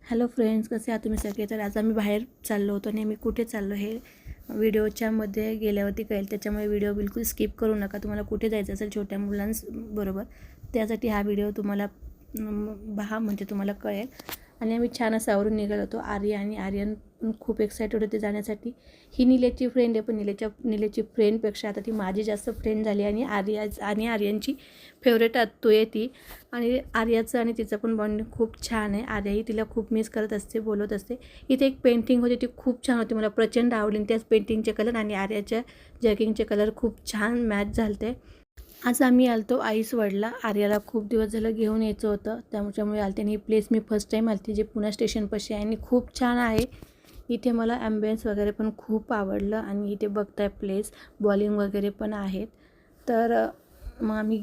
Hello friends, कसे आहात तुम्ही सगळे? तर आज आम्ही बाहेर चाललो होतो आणि आम्ही कुठे चाललो हे व्हिडिओच्या मध्ये गेल्यावरती कळेल. त्याच्यामुळे व्हिडिओ बिलकुल स्किप करू नका. तुम्हाला कुठे जायचं असेल छोट्या मुलांबरोबर त्यासाठी हा व्हिडिओ तुम्हाला पहा, म्हणजे तुम्हाला कळेल. आणि आम्ही छान असं आवरून निघालो होतो. आर्या आणि आर्यन खूप एक्सायटेड होते जाण्यासाठी. ही निलेची फ्रेंड आहे, पण निलेची फ्रेंडपेक्षा आता ती माझी जास्त फ्रेंड झाली. आणि आर्यनची फेवरेट आत्तू आहे ती. आणि आर्याचं आणि तिचं पण बॉन्डिंग खूप छान आहे. आर्याही तिला खूप मिस करत असते, बोलत असते. इथे एक पेंटिंग होती, ती खूप छान होती, मला प्रचंड आवडली. त्याच पेंटिंगचे कलर आणि आर्याच्या जर्किंगचे कलर खूप छान मॅच झालते. आज आम्ही आलतो आईसवडला. आर्याला खूप दिवस झालं घेऊन यायचं होतं, त्यामुळे आलते. आणि ही प्लेस मी फर्स्ट टाईम आलती, जे पुणे स्टेशनपाशी आहे आणि खूप छान आहे. इथे मला ॲम्बियन्स वगैरे पण खूप आवडलं. आणि इथे बघताय प्लेस बॉलिंग वगैरे पण आहेत. तर मग आम्ही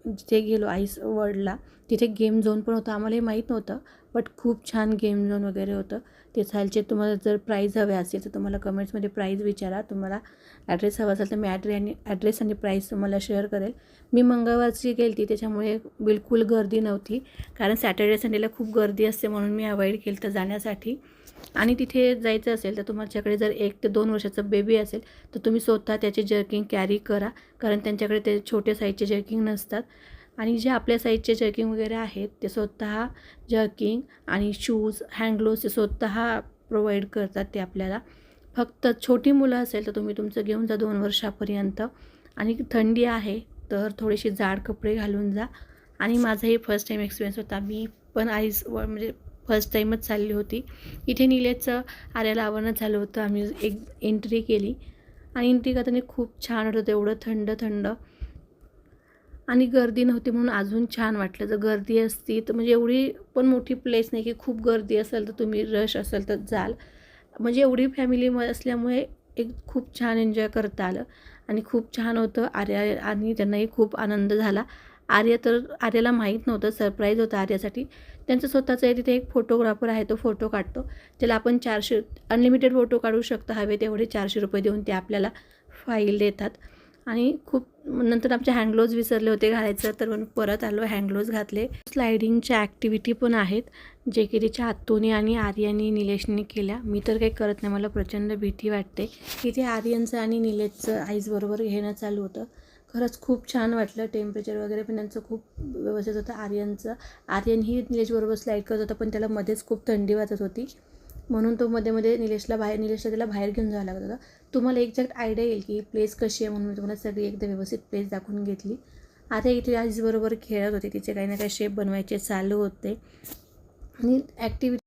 जिथे गेलो आईसवडला, तिथे गेम झोन पण होतं. आम्हाला हे माहीत नव्हतं, बट खूप छान गेम झोन वगैरे होतं. ते खालचे तुम्हाला जर प्राईज हवे असेल तर तुम्हाला कमेंट्समध्ये प्राईज विचारा. तुम्हाला ॲड्रेस हवा असेल तर मी ॲड्रेस आणि प्राईस तुम्हाला शेअर करेल. मी मंगळवारची गेली त्याच्यामुळे बिलकुल गर्दी नव्हती, कारण सॅटर्डे संडेला खूप गर्दी असते, म्हणून मी अवॉइड केलं तर जाण्यासाठी. आणि तिथे जायचं असेल तर तुमच्याकडे जर 1 ते 2 वर्षाचं बेबी असेल तर तुम्ही स्वतः त्याचे जर्किंग कॅरी करा, कारण त्यांच्याकडे ते छोटे साईजचे जर्किंग नसतात. आणि जे आपल्या साईजचे जर्किंग वगैरे आहेत ते स्वतः जर्किंग आणि शूज हँडग्लोव्स ते स्वतः प्रोव्हाइड करतात ते आपल्याला. फक्त छोटी मुलं असेल तर तुम्ही तुमचं घेऊन जा 2 वर्षापर्यंत. आणि थंडी आहे तर थोडेसे जाड कपडे घालून जा. आणि माझाही फर्स्ट टाईम एक्सपिरियन्स होता. मी पण म्हणजे फर्स्ट टाईमच चालली होती. इथे निलेचं आर्याला आवडणं झालं होतं. आम्ही एक एंट्री केली आणि एंट्री करताना खूप छान होतं, एवढं थंड थंड. आणि गर्दी नव्हती म्हणून अजून छान वाटलं. जर गर्दी असती तर, म्हणजे एवढी पण मोठी प्लेस नाही की खूप गर्दी असेल तर तुम्ही रश असेल तर जाल. म्हणजे एवढी फॅमिली असल्यामुळे एक खूप छान एन्जॉय करता आलं आणि खूप छान होतं. आर्या आणि त्यांनाही खूप आनंद झाला. आर्याला माहीत नव्हतं, सरप्राईज होतं आर्यासाठी. त्यांचं स्वतःचं आहे, तिथे एक फोटोग्राफर आहे, तो फोटो काढतो. त्याला आपण 400 अनलिमिटेड फोटो काढू शकतो, हवे तेवढे 400 रुपये देऊन ते आपल्याला फाईल देतात. आणि खूप नंतर आमचे हँडग्लोव्ज विसरले होते घालायचं, तर मग परत आलो, हँडग्लोव्ज घातले. स्लायडिंगच्या ॲक्टिव्हिटी पण आहेत, जे की तिच्या आत्तूने आणि आर्यानी निलेशने केल्या. मी तर काही करत नाही, मला प्रचंड भीती वाटते. इथे आर्यनचं आणि निलेशचं आईजबरोबर घेणं चालू होतं. खरंच खूप छान वाटलं. टेम्परेचर वगैरे पण त्यांचं खूप व्यवस्थित होतं. आर्यनही निलेशबरोबर स्लाईड करत होता, पण त्याला मध्येच खूप थंडी वाजत होती, म्हणून तो मध्ये निलेशला त्याला बाहेर घेऊन जावं लागत होतं. तुम्हाला एक्झॅक्ट आयडिया येईल की प्लेस कशी आहे, म्हणून मी तुम्हाला सगळी एकदा व्यवस्थित प्लेस दाखवून घेतली. आता इथे आजीबरोबर खेळत होते, तिचे काही ना काही शेप बनवायचे चालू होते. आणि ॲक्टिव्हिटी